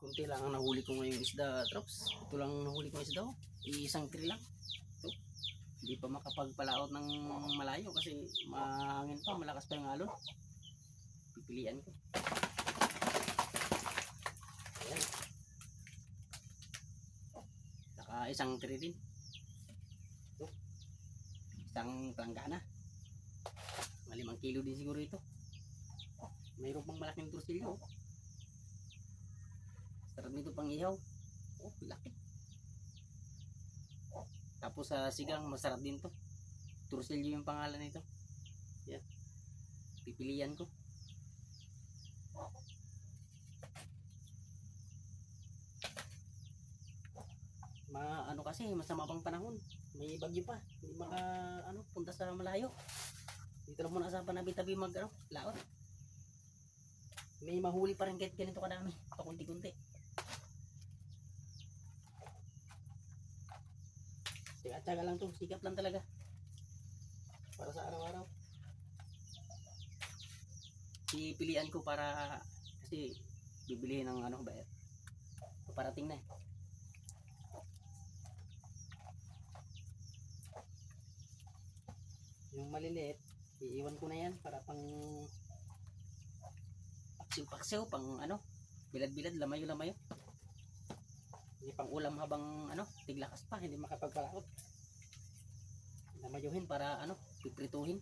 Kunti lang ang nahuli ko ngayong isda, Trops. Ito lang nahuli ko isda. Isang tray lang. Ito. Hindi pa makapagpalaot ng malayo kasi mahangin pa, malakas pa yung alon. Pipilian ko. Ayan. Saka isang tray din. Ito. Isang planggana. 5 kilo din siguro ito. Mayroon pang malaking tursilyo. Sarap nito pang ihaw. Oh, laki. Tapos sa sigang masarap din to. Tursilyo yung pangalan nito. Yan. Pipilian ko. Ano kasi masama pang panahon. May bagyo pa. Hindi maka punta sa malayo. Dito lang muna sa panabi-tabi laot. May mahuli pa rin kahit ganito kadami. Pakunti-kunti. Tiga-tiga lang to. Sikap lang talaga. Para sa araw-araw. Pipilian ko para kasi bibilihin ng bayar. Paparating na eh. Yung maliliit, iiwan ko na yan para pang paksiw-paksiw, pang bilad-bilad, lamayo-lamayo. Hindi pang ulam habang tiglakas pa, hindi makapagpalaot. Lamayuhin para piprituhin.